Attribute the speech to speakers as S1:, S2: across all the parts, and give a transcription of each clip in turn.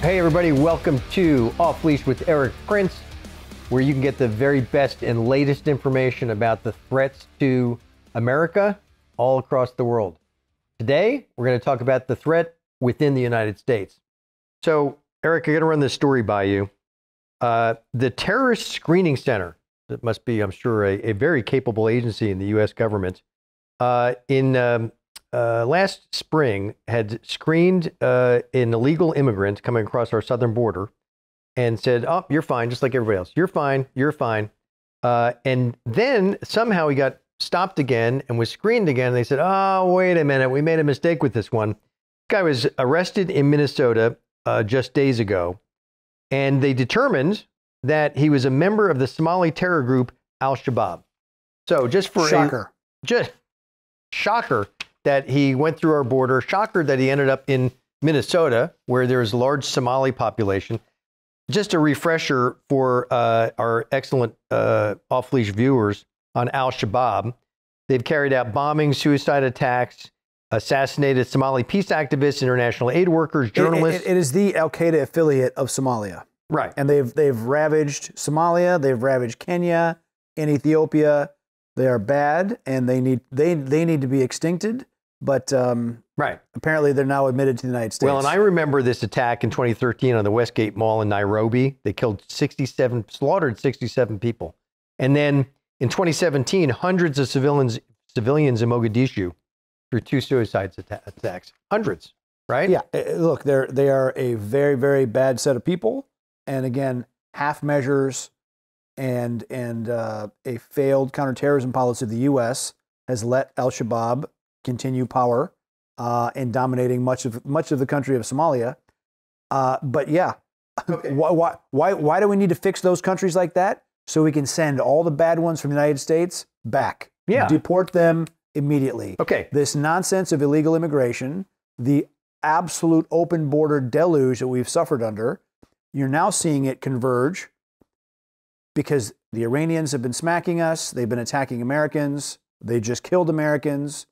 S1: Hey everybody, welcome to Off Leash with Eric Prince, where you can get the very best and latest information about the threats to America all across the world. Today, we're going to talk about the threat within the United States. So, Eric, I'm going to run this story by you. The Terrorist Screening Center, that must be, I'm sure, a very capable agency in the U.S. government, last spring had screened an illegal immigrant coming across our southern border and said, oh, you're fine, just like everybody else. You're fine, you're fine. And then somehow he got stopped again and was screened again. And they said, oh, wait a minute, we made a mistake with this one. This guy was arrested in Minnesota just days ago. And they determined that he was a member of the Somali terror group Al-Shabaab. So just for shocker that he went through our border, shocker that he ended up in Minnesota, where there's a large Somali population. Just a refresher for our excellent off-leash viewers on Al-Shabaab. They've carried out bombings, suicide attacks, assassinated Somali peace activists, international aid workers, journalists.
S2: It is the Al-Qaeda affiliate of Somalia.
S1: Right.
S2: And they've ravaged Somalia, they've ravaged Kenya and Ethiopia. They are bad, and they need to be extincted. But
S1: right.
S2: Apparently they're now admitted to the United States.
S1: Well, and I remember this attack in 2013 on the Westgate Mall in Nairobi. They slaughtered 67 people. And then in 2017, hundreds of civilians in Mogadishu through 2 suicide attacks. Hundreds, right?
S2: Yeah. Look, they are a very, very bad set of people. And again, half measures and a failed counterterrorism policy of the U.S. has let Al-Shabaab continue power and dominating much of the country of Somalia. But yeah, okay. Why do we need to fix those countries like that? So we can send all the bad ones from the United States back.
S1: Yeah.
S2: Deport them immediately.
S1: Okay.
S2: This nonsense of illegal immigration, the absolute open border deluge that we've suffered under, you're now seeing it converge because the Iranians have been smacking us. They've been attacking Americans. They just killed Americans.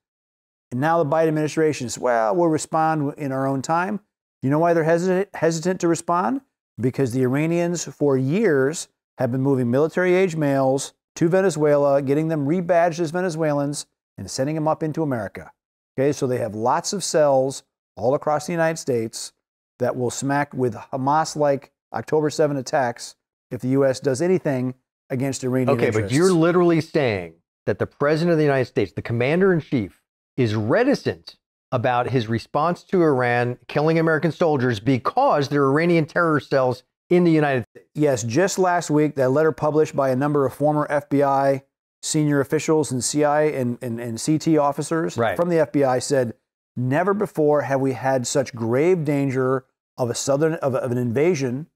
S2: And now the Biden administration is, well, we'll respond in our own time. You know why they're hesitant to respond? Because the Iranians, for years, have been moving military-age males to Venezuela, getting them rebadged as Venezuelans, and sending them up into America. Okay, so they have lots of cells all across the United States that will smack with Hamas-like October 7 attacks if the U.S. does anything against Iranian interests.
S1: But you're literally saying that the President of the United States, the Commander-in-Chief, is reticent about his response to Iran killing American soldiers because there are Iranian terror cells in the United States.
S2: Yes, just last week, that letter published by a number of former FBI senior officials and CIA and CT officers from the FBI said, never before have we had such grave danger of an invasion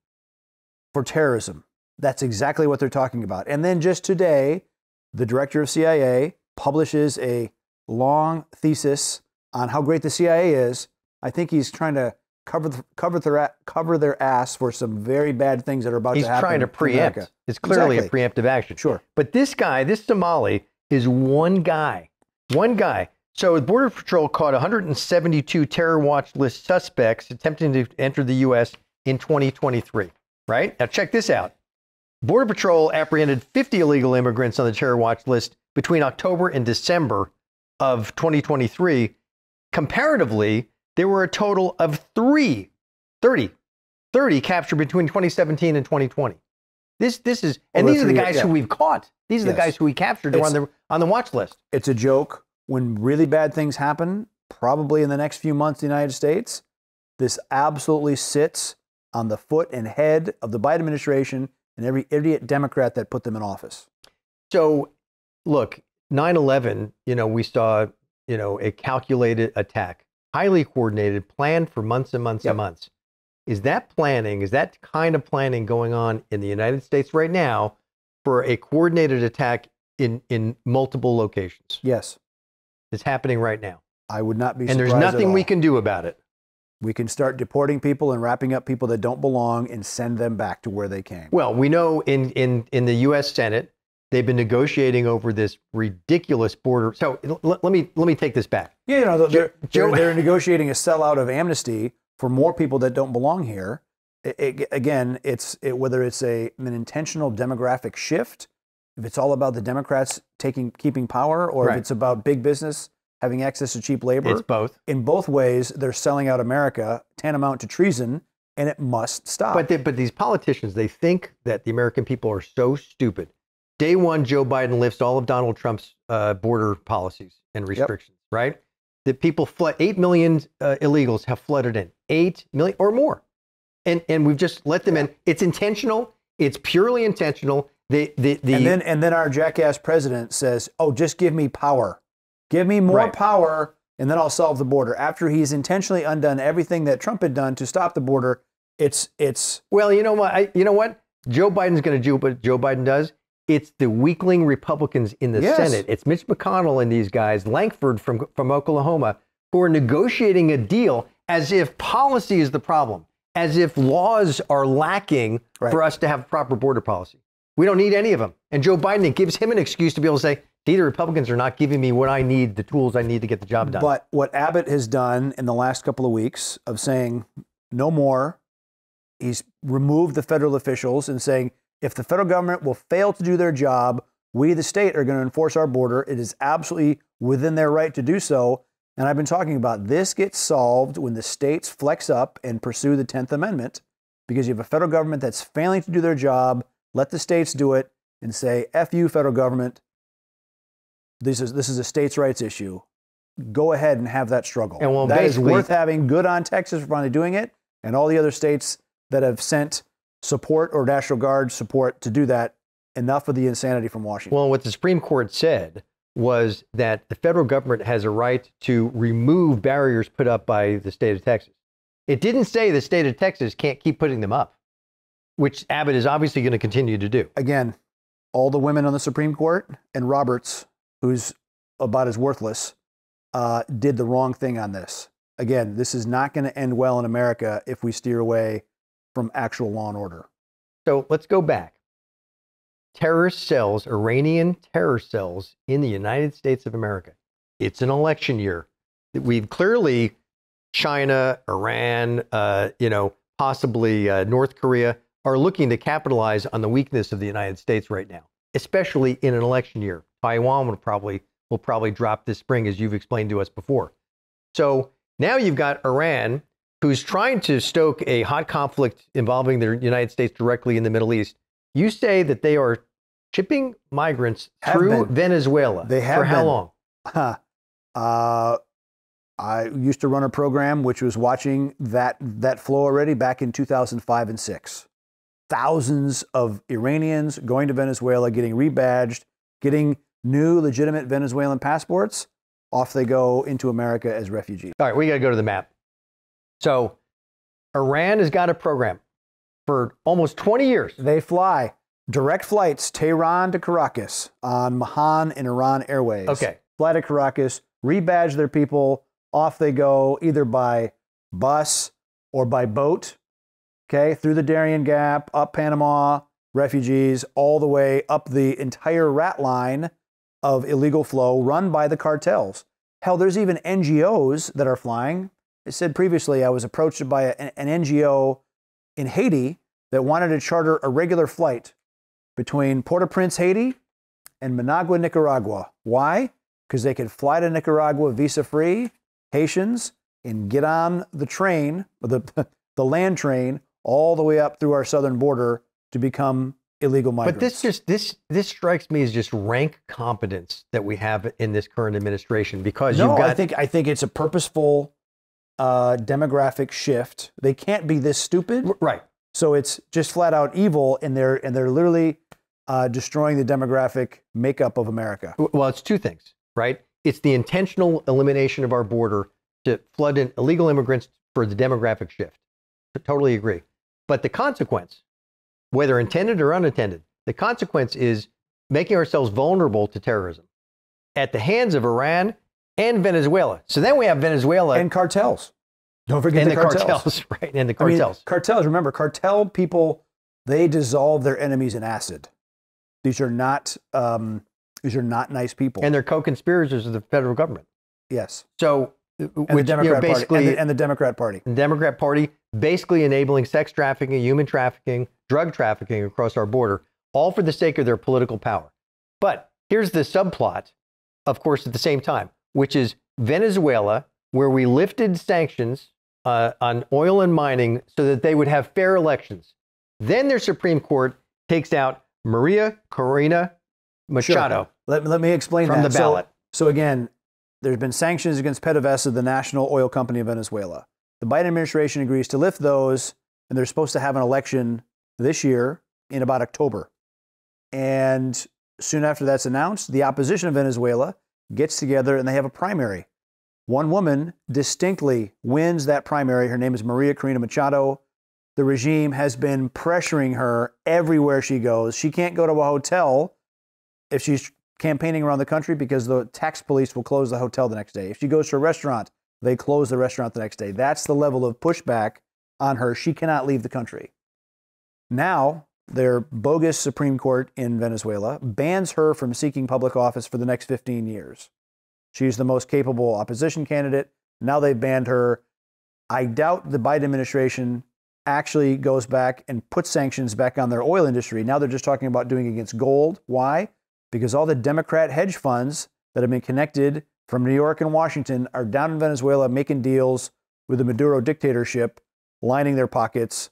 S2: for terrorism. That's exactly what they're talking about. And then just today, the director of CIA publishes a long thesis on how great the CIA is. I think he's trying to cover their ass for some very bad things that are about to happen.
S1: He's trying to preempt. It's clearly a preemptive action.
S2: Sure.
S1: But this guy, this Somali, is one guy. One guy. So the Border Patrol caught 172 terror watch list suspects attempting to enter the U.S. in 2023. Right? Now check this out. Border Patrol apprehended 50 illegal immigrants on the terror watch list between October and December of 2023. Comparatively, there were a total of 30 captured between 2017 and 2020. This is, and these are the guys who we've caught. These are the guys who we captured who are on the watch list.
S2: It's a joke. When really bad things happen, probably in the next few months in the United States, this absolutely sits on the foot and head of the Biden administration and every idiot Democrat that put them in office.
S1: So, look, 9/11, we saw, a calculated attack, highly coordinated, planned for months and months and months. Is that kind of planning going on in the United States right now for a coordinated attack in multiple locations?
S2: Yes.
S1: It's happening right now.
S2: I would not be surprised.
S1: And there's nothing we can do about it.
S2: We can start deporting people and wrapping up people that don't belong and send them back to where they came.
S1: Well, we know in the U.S. Senate, they've been negotiating over this ridiculous border. So let me take this back.
S2: Yeah, they're negotiating a sellout of amnesty for more people that don't belong here. again, whether it's an intentional demographic shift, if it's all about the Democrats keeping power, or if it's about big business having access to cheap labor.
S1: It's both.
S2: In both ways, they're selling out America, tantamount to treason, and it must stop.
S1: But these politicians, they think that the American people are so stupid. Day one, Joe Biden lifts all of Donald Trump's border policies and restrictions, right? That people 8 million illegals have flooded in, 8 million or more. And we've just let them in. It's intentional. It's purely intentional. And
S2: then our jackass president says, "Oh, just give me power. Give me more power, and then I'll solve the border." After he's intentionally undone everything that Trump had done to stop the border, it's.
S1: Well, you know what? Joe Biden's going to do what Joe Biden does. It's the weakling Republicans in the Senate. It's Mitch McConnell and these guys, Lankford from Oklahoma, who are negotiating a deal as if policy is the problem, as if laws are lacking for us to have proper border policy. We don't need any of them. And Joe Biden, it gives him an excuse to be able to say, the Republicans are not giving me what I need, the tools I need to get the job done.
S2: But what Abbott has done in the last couple of weeks of saying no more, he's removed the federal officials and saying, if the federal government will fail to do their job, we, the state, are going to enforce our border. It is absolutely within their right to do so. And I've been talking about this gets solved when the states flex up and pursue the 10th Amendment, because you have a federal government that's failing to do their job. Let the states do it and say, F you, federal government. This is a states' rights issue. Go ahead and have that struggle. And that is worth having. Good on Texas for finally doing it, and all the other states that have sent support or National Guard support to do that. Enough of the insanity from Washington.
S1: Well, what the Supreme Court said was that the federal government has a right to remove barriers put up by the state of Texas. It didn't say the state of Texas can't keep putting them up, which Abbott is obviously going to continue to do.
S2: Again, all the women on the Supreme Court and Roberts, who's about as worthless, did the wrong thing on this. Again, this is not going to end well in America if we steer away from actual law and order.
S1: So let's go back. Terrorist cells, Iranian terror cells in the United States of America. It's an election year. We've clearly, China, Iran, possibly North Korea are looking to capitalize on the weakness of the United States right now, especially in an election year. Taiwan will probably drop this spring, as you've explained to us before. So now you've got Iran, who's trying to stoke a hot conflict involving the United States directly in the Middle East. You say that they are shipping migrants through Venezuela.
S2: They have
S1: for how
S2: long? I used to run a program which was watching that flow already back in 2005 and 6. Thousands of Iranians going to Venezuela, getting rebadged, getting new legitimate Venezuelan passports. Off they go into America as refugees.
S1: All right, we got to go to the map. So Iran has got a program for almost 20 years.
S2: They fly direct flights, Tehran to Caracas on Mahan and Iran Airways.
S1: Okay.
S2: Fly to Caracas, rebadge their people. Off they go, either by bus or by boat. Okay, through the Darien Gap, up Panama, refugees, all the way up the entire rat line of illegal flow run by the cartels. Hell, there's even NGOs that are flying. I said previously I was approached by an NGO in Haiti that wanted to charter a regular flight between Port-au-Prince, Haiti, and Managua, Nicaragua. Why? Because they could fly to Nicaragua visa-free, Haitians, and get on the train, the land train, all the way up through our southern border to become illegal migrants.
S1: But this strikes me as just rank competence that we have in this current administration, because you've got.
S2: I think it's a purposeful demographic shift. They can't be this stupid,
S1: right?
S2: So it's just flat out evil, and they're literally destroying the demographic makeup of America.
S1: Well, it's two things, right? It's the intentional elimination of our border to flood in illegal immigrants for the demographic shift. I totally agree. But the consequence, whether intended or unintended, the consequence is making ourselves vulnerable to terrorism at the hands of Iran and Venezuela. So then we have Venezuela
S2: and cartels. Don't forget the cartels.
S1: Right? And the cartels.
S2: Cartels. Remember, cartel people, they dissolve their enemies in acid. These are not nice people.
S1: And they're co-conspirators of the federal government.
S2: Yes.
S1: So
S2: the Democrat
S1: basically,
S2: and the Democrat Party.
S1: The Democrat Party basically enabling sex trafficking, human trafficking, drug trafficking across our border, all for the sake of their political power. But here's the subplot, of course, at the same time, which is Venezuela, where we lifted sanctions on oil and mining so that they would have fair elections. Then their Supreme Court takes out Maria Corina Machado.
S2: Sure. Let me explain
S1: from
S2: that.
S1: the ballot.
S2: So again, there's been sanctions against PDVSA, the national oil company of Venezuela. The Biden administration agrees to lift those, and they're supposed to have an election this year in about October. And soon after that's announced, the opposition of Venezuela gets together and they have a primary. One woman distinctly wins that primary. Her name is Maria Corina Machado. The regime has been pressuring her everywhere she goes. She can't go to a hotel if she's campaigning around the country because the tax police will close the hotel the next day. If she goes to a restaurant, they close the restaurant the next day. That's the level of pushback on her. She cannot leave the country. Now, their bogus Supreme Court in Venezuela bans her from seeking public office for the next 15 years. She's the most capable opposition candidate. Now they've banned her. I doubt the Biden administration actually goes back and puts sanctions back on their oil industry. Now they're just talking about doing it against gold. Why? Because all the Democrat hedge funds that have been connected from New York and Washington are down in Venezuela making deals with the Maduro dictatorship, lining their pockets.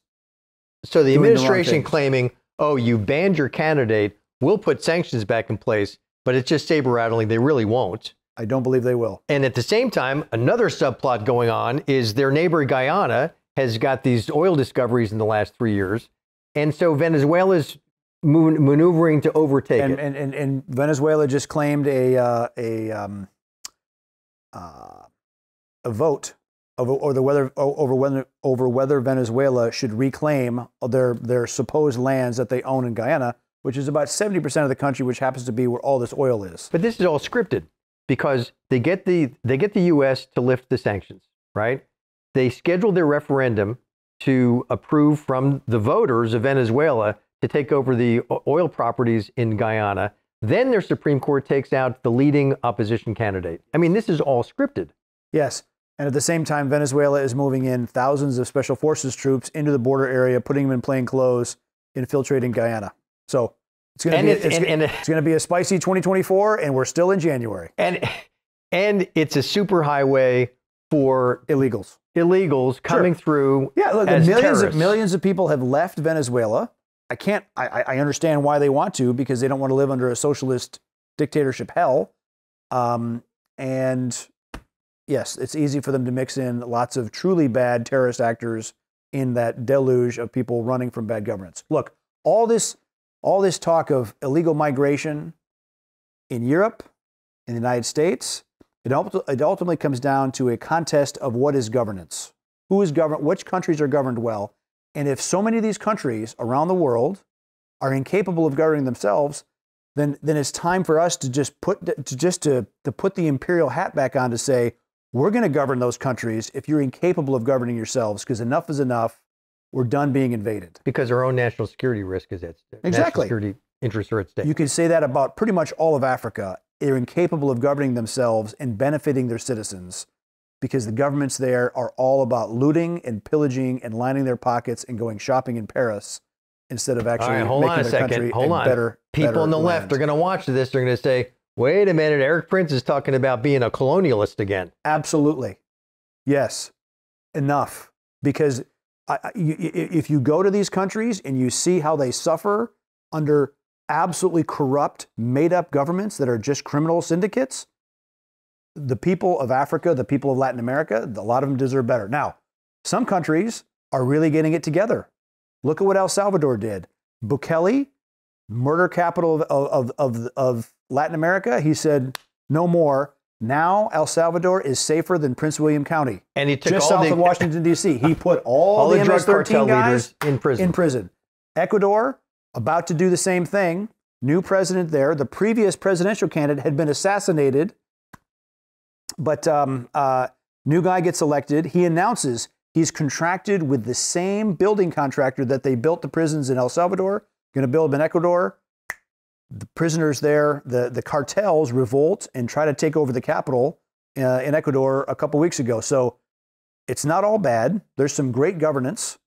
S1: So the administration claiming, oh, you banned your candidate, we'll put sanctions back in place, but it's just saber rattling. They really won't.
S2: I don't believe they will.
S1: And at the same time, another subplot going on is their neighbor Guyana has got these oil discoveries in the last 3 years. And so Venezuela's maneuvering to overtake it.
S2: And Venezuela just claimed a vote over whether Venezuela should reclaim their supposed lands that they own in Guyana, which is about 70% of the country, which happens to be where all this oil is.
S1: But this is all scripted because they get the U.S. to lift the sanctions, right? They schedule their referendum to approve from the voters of Venezuela to take over the oil properties in Guyana. Then their Supreme Court takes out the leading opposition candidate. I mean, this is all scripted.
S2: Yes. And at the same time, Venezuela is moving in thousands of special forces troops into the border area, putting them in plain clothes, infiltrating Guyana. So it's going to be a spicy 2024, and we're still in January.
S1: And it's a superhighway for illegals coming through.
S2: Yeah, look,
S1: as
S2: millions of people have left Venezuela. I understand why they want to, because they don't want to live under a socialist dictatorship hell. And yes, it's easy for them to mix in lots of truly bad terrorist actors in that deluge of people running from bad governments. Look, all this talk of illegal migration in Europe, in the United States, it ultimately comes down to a contest of what is governance. Who is governed? Which countries are governed well? And if so many of these countries around the world are incapable of governing themselves, then it's time for us to put the imperial hat back on to say, we're going to govern those countries if you're incapable of governing yourselves, because enough is enough. We're done being invaded. Because
S1: our own national security risk is at stake.
S2: Exactly.
S1: National security interests are at stake.
S2: You can say that about pretty much all of Africa. They're incapable of governing themselves and benefiting their citizens because the governments there are all about looting and pillaging and lining their pockets and going shopping in Paris instead of actually making their country a better
S1: People on the
S2: land.
S1: left are going to watch this. They're going to say, wait a minute, Eric Prince is talking about being a colonialist again.
S2: Absolutely. Yes. Enough. Because if you go to these countries and you see how they suffer under absolutely corrupt, made-up governments that are just criminal syndicates, the people of Africa, the people of Latin America, a lot of them deserve better. Now, some countries are really getting it together. Look at what El Salvador did. Bukele, murder capital of Latin America, he said, no more. Now El Salvador is safer than Prince William County.
S1: And he took
S2: just south of Washington, D.C. He put all the
S1: drug cartel
S2: MS-13 guys
S1: leaders in prison.
S2: Ecuador, about to do the same thing. New president there. The previous presidential candidate had been assassinated, but new guy gets elected. He announces he's contracted with the same building contractor that they built the prisons in El Salvador, going to build them in Ecuador. The prisoners there, the cartels revolt and try to take over the capital. in Ecuador a couple weeks ago. So it's not all bad. There's some great governance.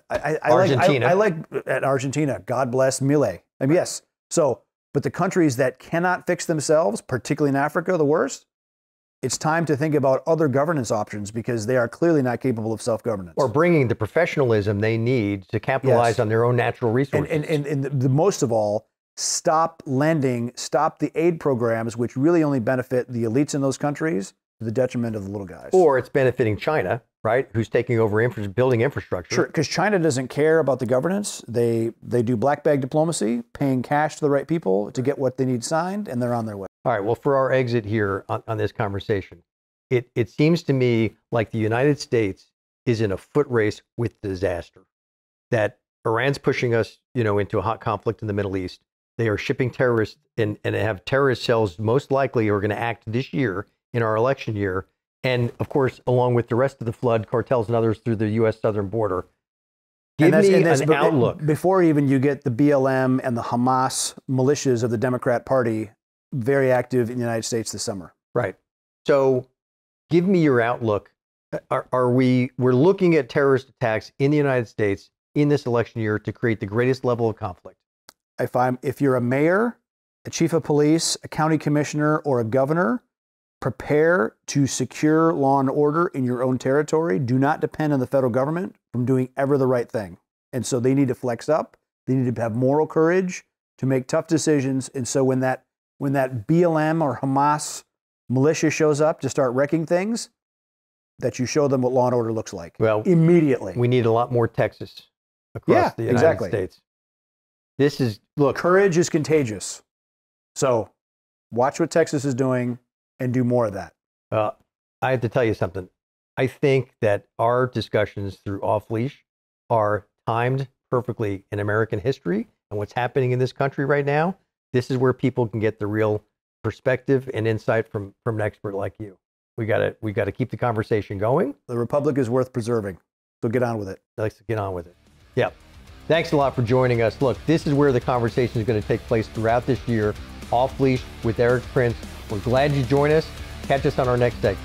S1: Argentina.
S2: I like at Argentina. God bless Milei. I mean, yes. So, but the countries that cannot fix themselves, particularly in Africa, the worst, it's time to think about other governance options because they are clearly not capable of self-governance.
S1: Or bringing the professionalism they need to capitalize on their own natural resources.
S2: And the most of all, stop lending, stop the aid programs, which really only benefit the elites in those countries to the detriment of the little guys.
S1: Or it's benefiting China, right? Who's taking over building infrastructure.
S2: Sure, because China doesn't care about the governance. They do black bag diplomacy, paying cash to the right people to get what they need signed, and they're on their way.
S1: All right, well, for our exit here on this conversation, it seems to me like the United States is in a foot race with disaster. That Iran's pushing us, into a hot conflict in the Middle East. They are shipping terrorists and have terrorist cells most likely are going to act this year in our election year. And of course, along with the rest of the flood cartels and others through the U.S. southern border. Give me an outlook.
S2: Before even you get the BLM and the Hamas militias of the Democrat Party very active in the United States this summer.
S1: Right. So give me your outlook. We're looking at terrorist attacks in the United States in this election year to create the greatest level of conflict?
S2: If you're a mayor, a chief of police, a county commissioner, or a governor, prepare to secure law and order in your own territory. Do not depend on the federal government from doing ever the right thing. And so they need to flex up. They need to have moral courage to make tough decisions. And so when that BLM or Hamas militia shows up to start wrecking things, that you show them what law and order looks like.
S1: Well,
S2: immediately.
S1: We need a lot more Texas across the United States.
S2: Courage is contagious. So watch what Texas is doing and do more of that.
S1: I have to tell you something. I think that our discussions through Off Leash are timed perfectly in American history and what's happening in this country right now. This is where people can get the real perspective and insight from an expert like you. We got to keep the conversation going.
S2: The Republic is worth preserving. So get on with it.
S1: Let's get on with it. Yeah. Thanks a lot for joining us. Look, this is where the conversation is going to take place throughout this year. Off Leash with Eric Prince. We're glad you joined us. Catch us on our next segment.